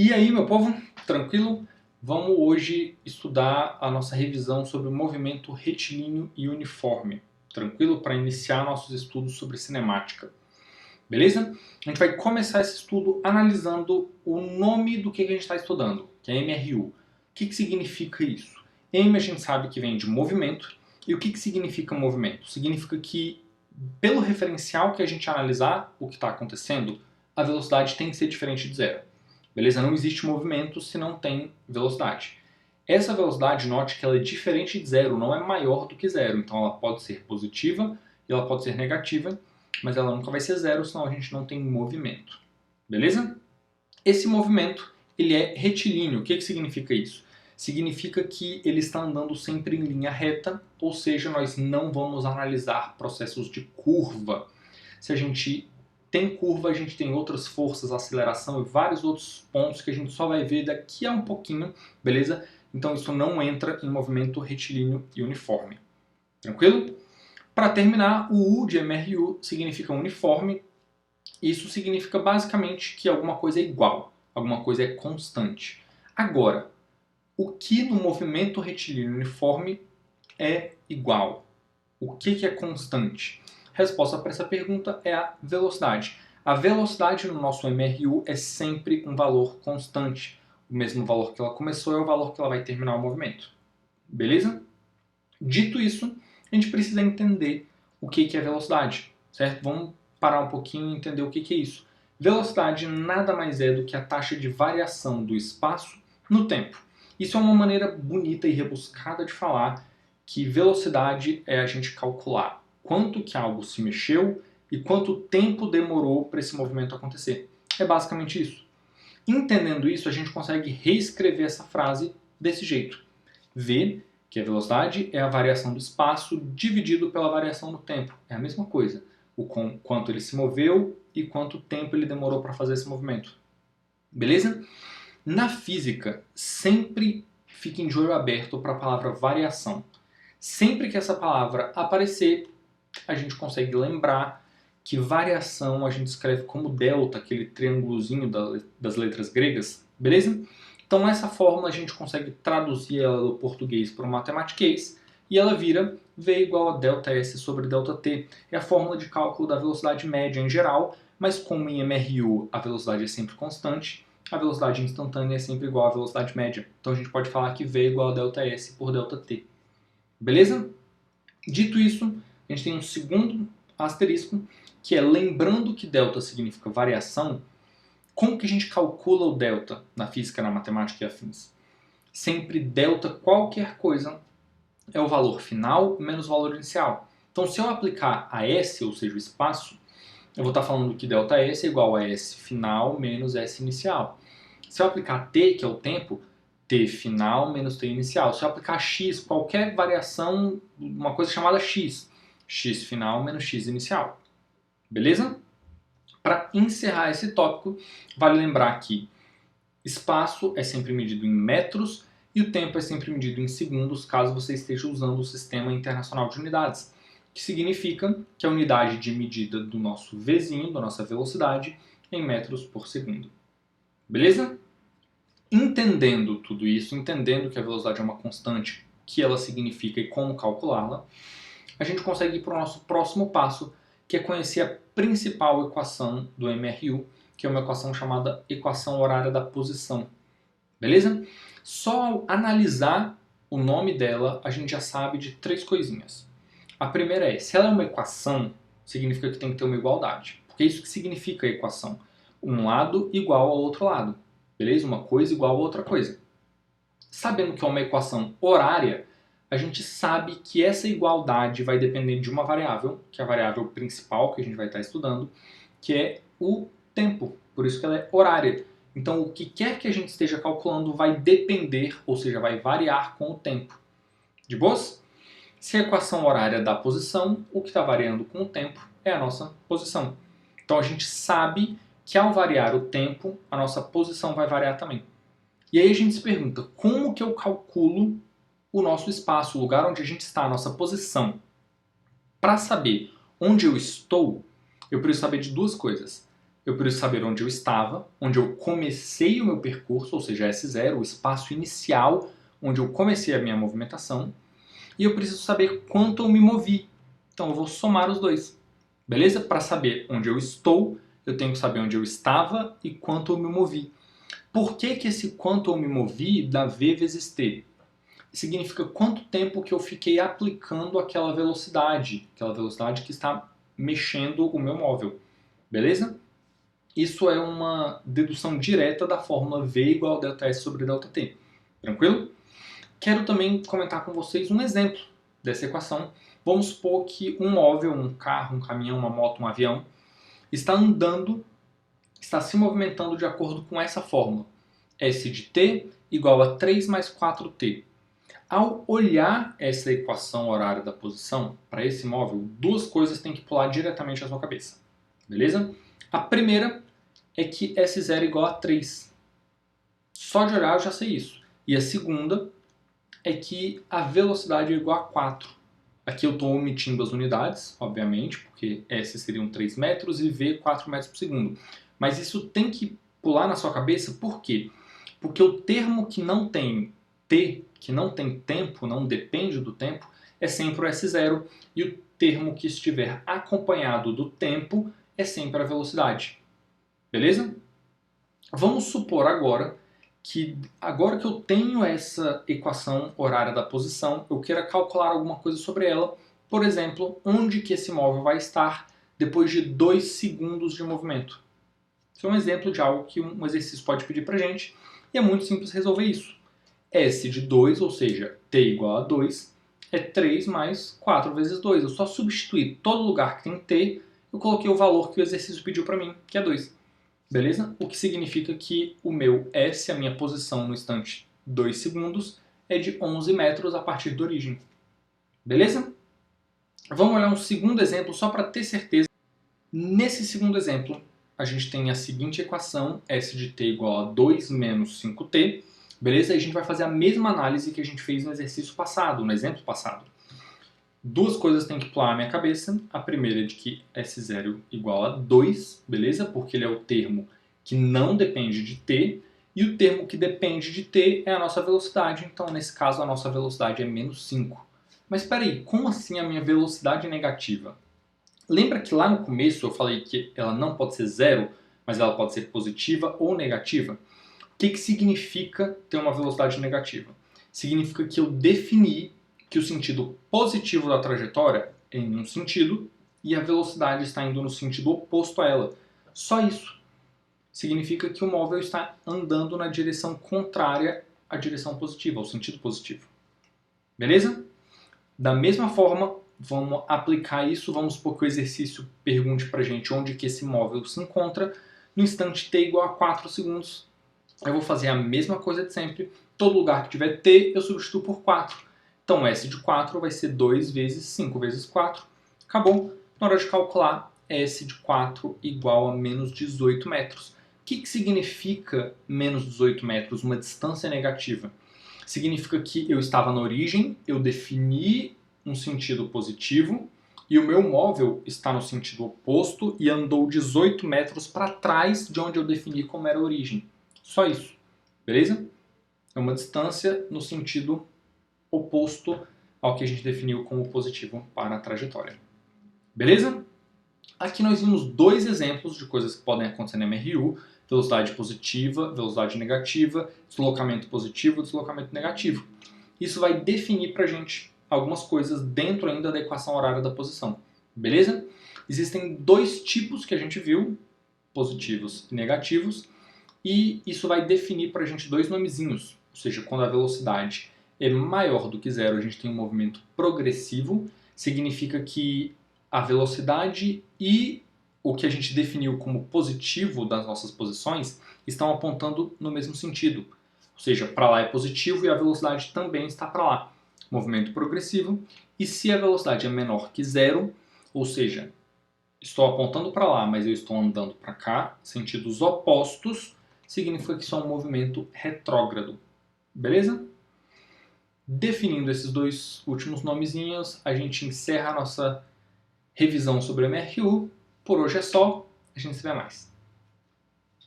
E aí, meu povo, tranquilo? Vamos hoje estudar a nossa revisão sobre o movimento retilíneo e uniforme. Tranquilo? Para iniciar nossos estudos sobre cinemática. Beleza? A gente vai começar esse estudo analisando o nome do que a gente está estudando, que é MRU. O que significa isso? M a gente sabe que vem de movimento. E o que significa movimento? Significa que, pelo referencial que a gente analisar o que está acontecendo, a velocidade tem que ser diferente de zero. Beleza? Não existe movimento se não tem velocidade. Essa velocidade, note que ela é diferente de zero, não é maior do que zero. Então ela pode ser positiva e ela pode ser negativa, mas ela nunca vai ser zero, senão a gente não tem movimento. Beleza? Esse movimento, ele é retilíneo. O que significa isso? Significa que ele está andando sempre em linha reta, ou seja, nós não vamos analisar processos de curva. Se a gente tem curva, a gente tem outras forças, aceleração e vários outros pontos que a gente só vai ver daqui a um pouquinho, beleza? Então isso não entra em movimento retilíneo e uniforme. Tranquilo? Para terminar, o U de MRU significa uniforme. Isso significa basicamente que alguma coisa é igual, alguma coisa é constante. Agora, o que no movimento retilíneo uniforme é igual? O que é constante? A resposta para essa pergunta é a velocidade. A velocidade no nosso MRU é sempre um valor constante. O mesmo valor que ela começou é o valor que ela vai terminar o movimento. Beleza? Dito isso, a gente precisa entender o que é velocidade, certo? Vamos parar um pouquinho e entender o que é isso. Velocidade nada mais é do que a taxa de variação do espaço no tempo. Isso é uma maneira bonita e rebuscada de falar que velocidade é a gente calcular quanto que algo se mexeu e quanto tempo demorou para esse movimento acontecer. É basicamente isso. Entendendo isso, a gente consegue reescrever essa frase desse jeito. V, que a velocidade é a variação do espaço dividido pela variação do tempo. É a mesma coisa. O quanto ele se moveu e quanto tempo ele demorou para fazer esse movimento. Beleza? Na física, sempre fiquem de olho aberto para a palavra variação. Sempre que essa palavra aparecer, a gente consegue lembrar que variação a gente escreve como delta, aquele triângulozinho das letras gregas, beleza? Então essa fórmula a gente consegue traduzir ela do português para o matematiquês e ela vira V igual a ΔS sobre ΔT. É a fórmula de cálculo da velocidade média em geral, mas como em MRU a velocidade é sempre constante, a velocidade instantânea é sempre igual à velocidade média. Então a gente pode falar que V é igual a ΔS por ΔT. Beleza? Dito isso, a gente tem um segundo asterisco, que é lembrando que delta significa variação, como que a gente calcula o delta na física, na matemática e afins? Sempre delta qualquer coisa é o valor final menos o valor inicial. Então se eu aplicar a S, ou seja, o espaço, eu vou estar falando que ΔS é igual a S final menos S inicial. Se eu aplicar T, que é o tempo, T final menos T inicial. Se eu aplicar X, qualquer variação, uma coisa chamada X. X final menos X inicial. Beleza? Para encerrar esse tópico, vale lembrar que espaço é sempre medido em metros e o tempo é sempre medido em segundos, caso você esteja usando o Sistema Internacional de Unidades, que significa que a unidade de medida do nosso Vzinho, da nossa velocidade, é em metros por segundo. Beleza? Entendendo tudo isso, entendendo que a velocidade é uma constante, o que ela significa e como calculá-la, a gente consegue ir para o nosso próximo passo, que é conhecer a principal equação do MRU, que é uma equação chamada equação horária da posição. Beleza? Só ao analisar o nome dela, a gente já sabe de três coisinhas. A primeira é, se ela é uma equação, significa que tem que ter uma igualdade. Porque é isso que significa a equação. Um lado igual ao outro lado. Beleza? Uma coisa igual a outra coisa. Sabendo que é uma equação horária, a gente sabe que essa igualdade vai depender de uma variável, que é a variável principal que a gente vai estar estudando, que é o tempo. Por isso que ela é horária. Então, o que quer que a gente esteja calculando vai depender, ou seja, vai variar com o tempo. De boas? Se a equação horária dá posição, o que está variando com o tempo é a nossa posição. Então, a gente sabe que ao variar o tempo, a nossa posição vai variar também. E aí a gente se pergunta, como que eu calculo o nosso espaço, o lugar onde a gente está, a nossa posição? Para saber onde eu estou, eu preciso saber de duas coisas. eu preciso saber onde eu estava, onde eu comecei o meu percurso, ou seja, S0, o espaço inicial onde eu comecei a minha movimentação, e eu preciso saber quanto eu me movi. Então eu vou somar os dois. Beleza? Para saber onde eu estou, eu tenho que saber onde eu estava e quanto eu me movi. Por que que esse quanto eu me movi dá V vezes T? Significa quanto tempo que eu fiquei aplicando aquela velocidade que está mexendo o meu móvel. Beleza? Isso é uma dedução direta da fórmula V igual a ΔS sobre ΔT. Tranquilo? Quero também comentar com vocês um exemplo dessa equação. Vamos supor que um móvel, um carro, um caminhão, uma moto, um avião, está andando, está se movimentando de acordo com essa fórmula. S de t igual a 3 mais 4t. Ao olhar essa equação horária da posição para esse móvel, duas coisas têm que pular diretamente à sua cabeça. Beleza? A primeira é que S0 é igual a 3. Só de olhar eu já sei isso. E a segunda é que a velocidade é igual a 4. Aqui eu estou omitindo as unidades, obviamente, porque S seriam 3 metros e V 4 metros por segundo. Mas isso tem que pular na sua cabeça, por quê? Porque o termo que não tem T, que não tem tempo, não depende do tempo, é sempre o S0. E o termo que estiver acompanhado do tempo é sempre a velocidade. Beleza? Vamos supor agora que eu tenho essa equação horária da posição, eu queira calcular alguma coisa sobre ela, por exemplo, onde que esse móvel vai estar depois de 2 segundos de movimento. Isso é um exemplo de algo que um exercício pode pedir pra gente, e é muito simples resolver isso. S de 2, ou seja, t igual a 2, é 3 mais 4 vezes 2. Eu só substituí todo lugar que tem t, eu coloquei o valor que o exercício pediu para mim, que é 2. Beleza? O que significa que o meu S, a minha posição no instante 2 segundos, é de 11 metros a partir da origem. Beleza? Vamos olhar um segundo exemplo só para ter certeza. Nesse segundo exemplo, a gente tem a seguinte equação, S de t igual a 2 menos 5t. Beleza? E a gente vai fazer a mesma análise que a gente fez no exercício passado, no exemplo passado. Duas coisas têm que pular na minha cabeça. A primeira é de que S0 igual a 2, beleza? Porque ele é o termo que não depende de t. E o termo que depende de t é a nossa velocidade. Então, nesse caso, a nossa velocidade é menos 5. Mas espera aí, como assim a minha velocidade é negativa? Lembra que lá no começo eu falei que ela não pode ser zero, mas ela pode ser positiva ou negativa? O que significa ter uma velocidade negativa? Significa que eu defini que o sentido positivo da trajetória é em um sentido e a velocidade está indo no sentido oposto a ela. Só isso. Significa que o móvel está andando na direção contrária à direção positiva, ao sentido positivo. Beleza? Da mesma forma, vamos aplicar isso, vamos supor que o exercício pergunte pra gente onde que esse móvel se encontra no instante t igual a 4 segundos. Eu vou fazer a mesma coisa de sempre. Todo lugar que tiver t, eu substituo por 4. Então, S de 4 vai ser 2 vezes 5 vezes 4. Acabou. Na hora de calcular, S de 4 igual a menos 18 metros. O que significa menos 18 metros? Uma distância negativa. Significa que eu estava na origem, eu defini um sentido positivo, e o meu móvel está no sentido oposto e andou 18 metros para trás de onde eu defini como era a origem. Só isso. Beleza? É uma distância no sentido oposto ao que a gente definiu como positivo para a trajetória. Beleza? Aqui nós vimos dois exemplos de coisas que podem acontecer na MRU: velocidade positiva, velocidade negativa, deslocamento positivo, deslocamento negativo. Isso vai definir para a gente algumas coisas dentro ainda da equação horária da posição. Beleza? Existem dois tipos que a gente viu, positivos e negativos, e isso vai definir para a gente dois nomezinhos. Ou seja, quando a velocidade é maior do que zero, a gente tem um movimento progressivo, significa que a velocidade e o que a gente definiu como positivo das nossas posições estão apontando no mesmo sentido. Ou seja, para lá é positivo e a velocidade também está para lá. Movimento progressivo. E se a velocidade é menor que zero, ou seja, estou apontando para lá, mas eu estou andando para cá, sentidos opostos, significa que isso é um movimento retrógrado. Beleza? Definindo esses dois últimos nomezinhos, a gente encerra a nossa revisão sobre o MRU. Por hoje é só. A gente se vê mais.